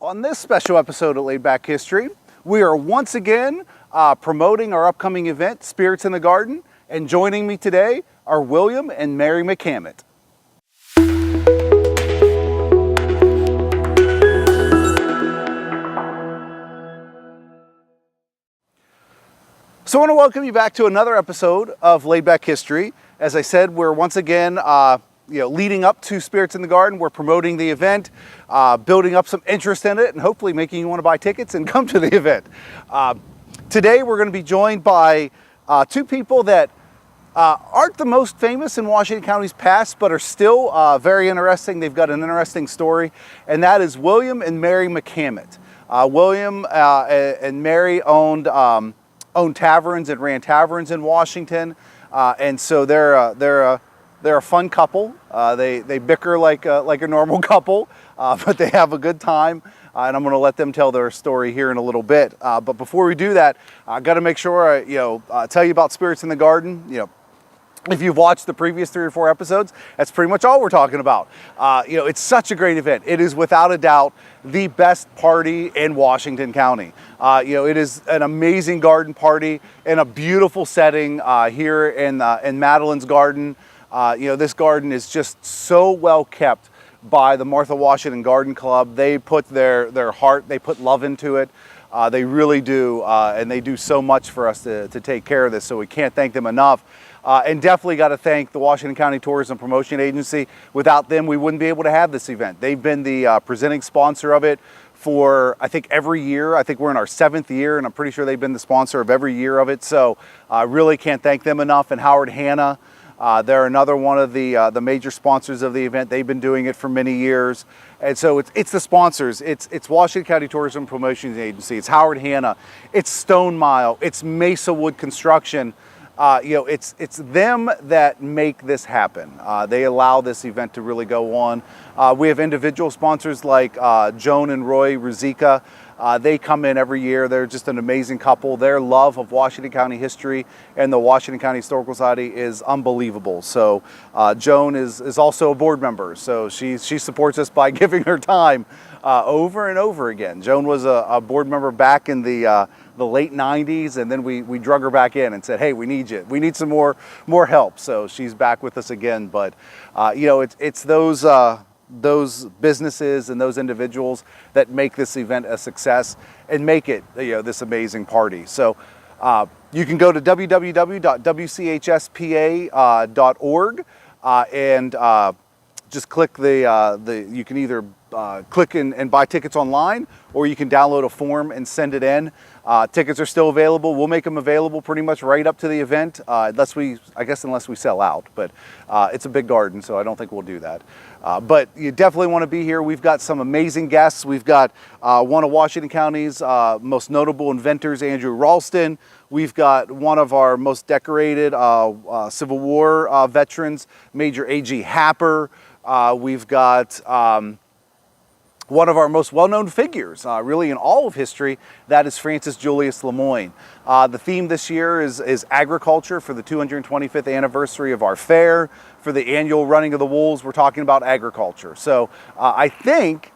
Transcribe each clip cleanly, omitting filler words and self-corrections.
On this special episode of Laid Back History, we are once again promoting our upcoming event, Spirits in the Garden, and joining me today are William and Mary McCammett. So I want to welcome you back to another episode of Laid Back History. As I said, we're once again leading up to Spirits in the Garden. We're promoting the event, building up some interest in it, and hopefully making you want to buy tickets and come to the event. Today we're going to be joined by two people that aren't the most famous in Washington County's past, but are still very interesting. They've got an interesting story, and that is William and Mary McCammett. William and Mary owned taverns and ran taverns in Washington, and so they're a fun couple. They bicker like a normal couple, but they have a good time. And I'm going to let them tell their story here in a little bit. But before we do that, I got to make sure I tell you about Spirits in the Garden. If you've watched the previous 3 or 4 episodes, that's pretty much all we're talking about. It's such a great event. It is without a doubt the best party in Washington County. It is an amazing garden party in a beautiful setting here in Madeline's garden. This garden is just so well kept by the Martha Washington Garden Club. They put their heart, they put love into it. They really do, and they do so much for us to take care of this, so we can't thank them enough. And definitely got to thank the Washington County Tourism Promotion Agency. Without them, we wouldn't be able to have this event. They've been the presenting sponsor of it for, I think, every year. I think we're in our 7th year, and I'm pretty sure they've been the sponsor of every year of it. So I really can't thank them enough. And Howard Hanna, they're another one of the major sponsors of the event. They've been doing it for many years. And so it's the sponsors. It's Washington County Tourism Promotion Agency. It's Howard Hanna. It's Stone Mile. It's Mesa Wood Construction. It's them that make this happen. They allow this event to really go on. We have individual sponsors like Joan and Roy Ruzicka. They come in every year. They're just an amazing couple. Their love of Washington County history and the Washington County Historical Society is unbelievable. So Joan is also a board member. So she supports us by giving her time over and over again. Joan was a board member back in the late 90s, and then we drug her back in and said, hey, we need you. We need some more help. So she's back with us again. But it's those businesses and those individuals that make this event a success and make it this amazing party. So you can go to www.wchspa.org and just click you can either click and buy tickets online, or you can download a form and send it in. Tickets are still available. We'll make them available pretty much right up to the event, unless we sell out. But it's a big garden, so I don't think we'll do that. But you definitely want to be here. We've got some amazing guests. We've got one of Washington County's most notable inventors, Andrew Ralston. We've got one of our most decorated Civil War veterans, Major A.G. Happer. We've got one of our most well-known figures, really in all of history, that is Francis Julius Lemoyne. The theme this year is agriculture for the 225th anniversary of our fair. For the annual running of the wolves, we're talking about agriculture. So I think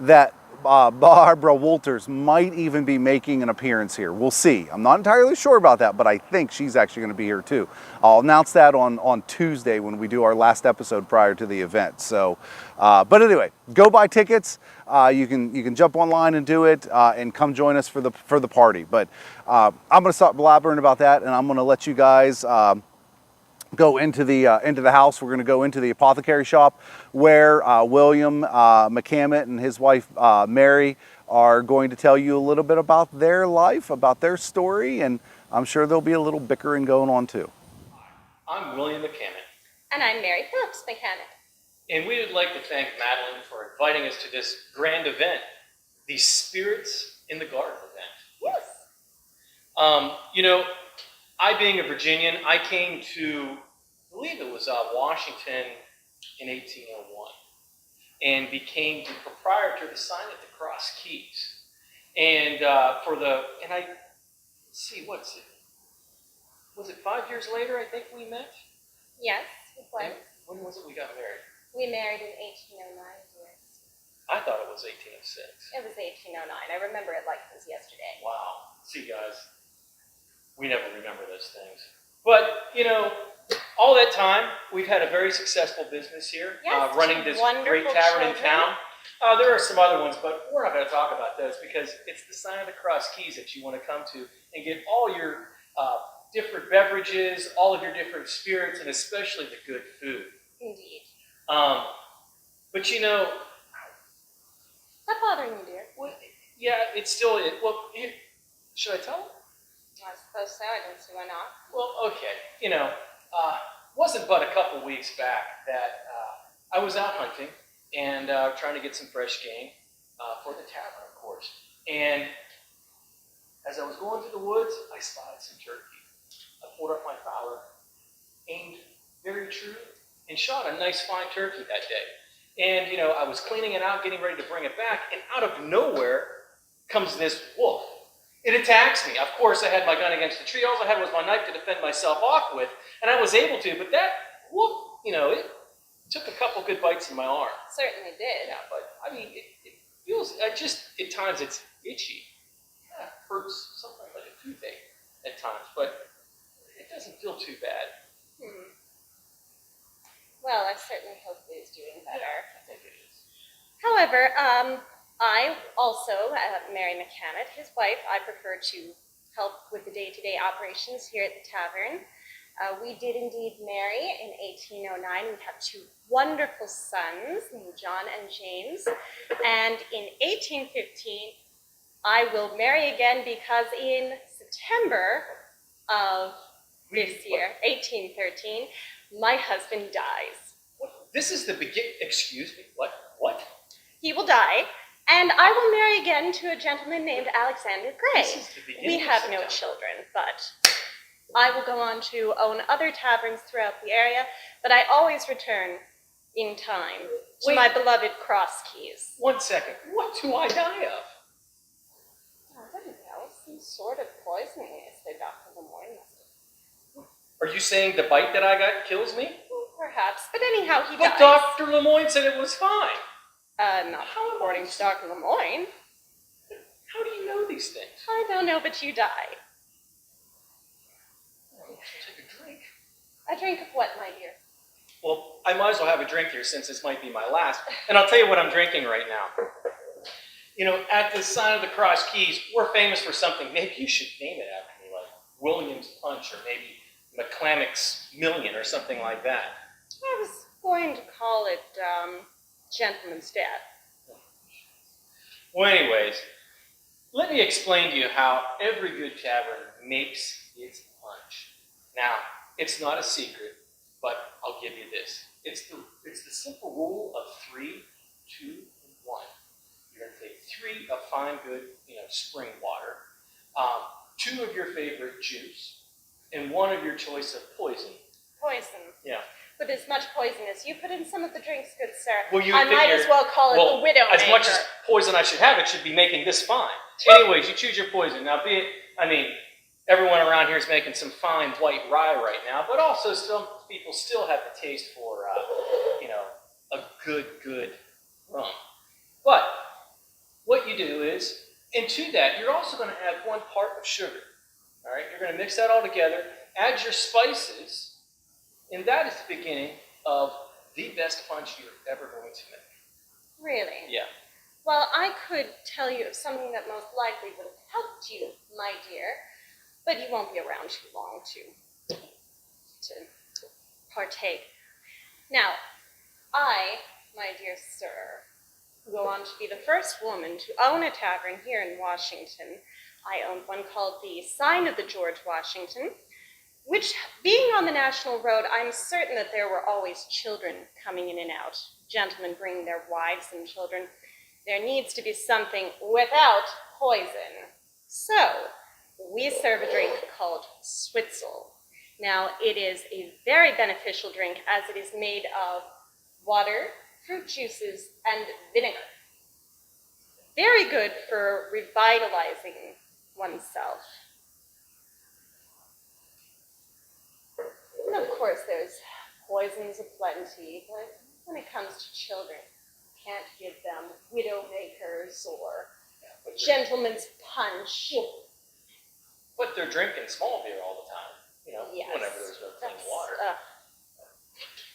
that Barbara Wolters might even be making an appearance here. We'll see. I'm not entirely sure about that, but I think she's actually going to be here too. I'll announce that on Tuesday when we do our last episode prior to the event. So, but anyway, go buy tickets. You can jump online and do it, and come join us for the party. But I'm going to stop blabbering about that, and I'm going to let you guys go into the house. We're going to go into the apothecary shop where William McCammett and his wife Mary are going to tell you a little bit about their life, about their story, and I'm sure there'll be a little bickering going on too. I'm William McCammett. And I'm Mary Phillips McCammett. And we would like to thank Madeline for inviting us to this grand event, the Spirits in the Garden event. Yes. I being a Virginian, I came to, I believe it was Washington in 1801, and became the proprietor of the sign at the Cross Keys. And let's see, what's it? Was it 5 years later, I think we met? Yes, it was. And when was it we got married? We married in 1809, yes. I thought it was 1806. It was 1809. I remember it like it was yesterday. Wow. See, guys, we never remember those things. But, you know, all that time, we've had a very successful business here, Yes, running this great wonderful tavern in children. town. There are some other ones, but we're not going to talk about those because it's the sign of the Cross Keys that you want to come to and get all your different beverages, all of your different spirits, and especially the good food. Indeed. But you know, Not bothering you, dear. well, yeah, it's still it. Well, should I tell them? I suppose so. I don't see why not. Well, okay. You know, wasn't but a couple weeks back that I was out hunting and trying to get some fresh game for the tavern, of course. And as I was going through the woods, I spotted some turkey. I pulled up my fowler, aimed very true, and shot a nice fine turkey that day. And, you know, I was cleaning it out, getting ready to bring it back, and out of nowhere comes this wolf. It attacks me. Of course, I had my gun against the tree. All I had was my knife to defend myself off with, and I was able to, but that wolf, you know, it took a couple good bites in my arm. Certainly did. Yeah, but, I mean, it feels, at times it's itchy. Yeah, it hurts, something like a toothache at times, but it doesn't feel too bad. Well, I certainly hope he is doing better. Yeah, I think it is. However, I also, Mary McCammett, his wife, I prefer to help with the day-to-day operations here at the tavern. We did indeed marry in 1809. We have two wonderful sons named John and James. And in 1815, I will marry again because in September of this year, 1813, my husband dies. What? This is the beginning. Excuse me. What? What? He will die, and I will marry again to a gentleman named Alexander Gray. This is the beginning We of have no September. children, but I will go on to own other taverns throughout the area, but I always return in time to Wait. my beloved Cross Keys. 1 second. What do I die of? I don't know, some sort of poisoning, as the Dr. Lemoyne must have. Are you saying the bite that I got kills me? Perhaps, but anyhow, he But dies. Dr. Lemoyne said it was fine. Not according to Dr. Lemoyne. How do you know these things? I don't know, but you die. I'll take a drink. A drink of what, my dear? Well, I might as well have a drink here since this might be my last. And I'll tell you what I'm drinking right now. You know, at the sign of the Cross Keys, we're famous for something. Maybe you should name it after me, like Williams Punch or maybe McClammock's Million or something like that. I was going to call it, Gentleman's Death. Well, anyways, let me explain to you how every good tavern makes its punch. Now, it's not a secret, but I'll give you this. It's the simple rule of 3, 2, and 1. You're going to take 3 of fine, good, spring water, 2 of your favorite juice, and 1 of your choice of poison. Poison. Yeah. With as much poison as you put in some of the drinks, good sir, Well, you I might figure- as well call it the Widowmaker. As much as poison I should have, it should be making this fine. Anyways, you choose your poison. Now, everyone around here is making some fine white rye right now, but also some people still have the taste for, a good rum. But what you do is, and to that, you're also going to add 1 part of sugar. All right, you're going to mix that all together, add your spices, and that is the beginning of the best punch you're ever going to make. Really? Yeah. Well, I could tell you of something that most likely would have helped you, my dear, but you won't be around too long to partake. Now, I, my dear sir, go on to be the first woman to own a tavern here in Washington. I owned one called the Sign of the George Washington, which, being on the National Road, I'm certain that there were always children coming in and out, gentlemen bringing their wives and children. There needs to be something without poison. So, we serve a drink called Switzel. Now, it is a very beneficial drink as it is made of water, fruit juices, and vinegar. Very good for revitalizing oneself. And of course, there's poisons aplenty, but when it comes to children, can't give them widowmakers or gentleman's punch. But they're drinking small beer all the time, Yes. whenever there's no clean That's, water.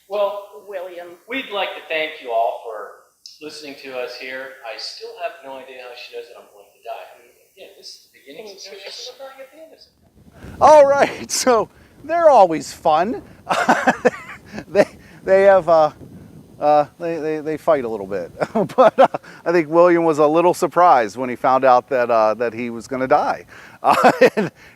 Well, William. we'd like to thank you all for listening to us here. I still have no idea how she knows that I'm going to die. I mean, again, this is the beginning of September, going at the end of September. All right, so they're always fun. they have they fight a little bit, but I think William was a little surprised when he found out that he was going to die,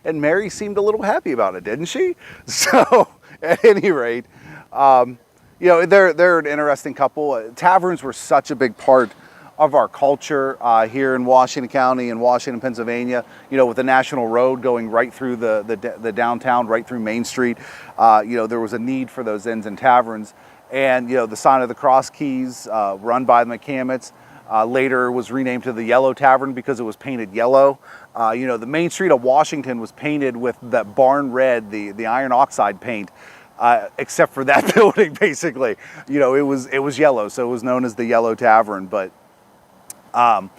and Mary seemed a little happy about it, didn't she? So at any rate, they're an interesting couple. Taverns were such a big part of our culture here in Washington County and Washington, Pennsylvania, with the National Road going right through the downtown, right through Main Street, there was a need for those inns and taverns. And, the Sign of the Cross Keys, run by the McCammetts, later was renamed to the Yellow Tavern because it was painted yellow. The Main Street of Washington was painted with that barn red, the iron oxide paint, except for that building, basically. It was yellow, so it was known as the Yellow Tavern. But a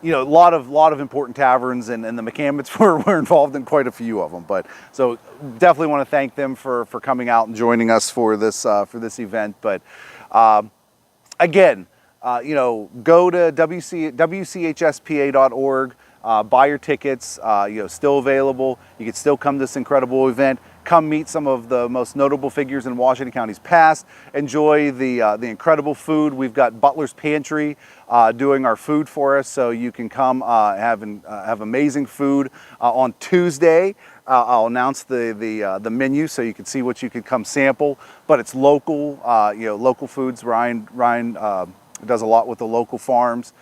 lot of important taverns, and the McCammets were involved in quite a few of them. But so definitely want to thank them for coming out and joining us for this event. But again, go to wchspa.org, buy your tickets. Still available. You can still come to this incredible event. Come meet some of the most notable figures in Washington County's past. Enjoy the incredible food. We've got Butler's Pantry doing our food for us, so you can come have amazing food on Tuesday. I'll announce the menu so you can see what you could come sample. But it's local, local foods. Ryan does a lot with the local farms.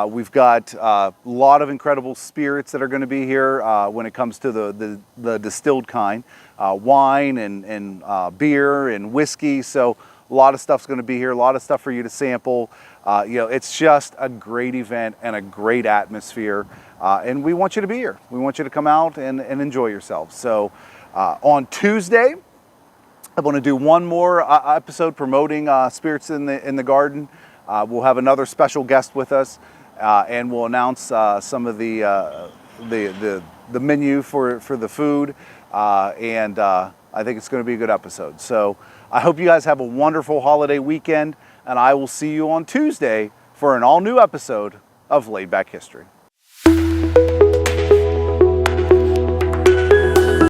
We've got a lot of incredible spirits that are going to be here when it comes to the distilled kind, wine and beer and whiskey. So a lot of stuff's going to be here, a lot of stuff for you to sample. It's just a great event and a great atmosphere. And we want you to be here. We want you to come out and enjoy yourselves. So on Tuesday, I want to do one more episode promoting Spirits in the Garden. We'll have another special guest with us, and we'll announce some of the menu for the food, and I think it's going to be a good episode. So I hope you guys have a wonderful holiday weekend, and I will see you on Tuesday for an all-new episode of Laid Back History.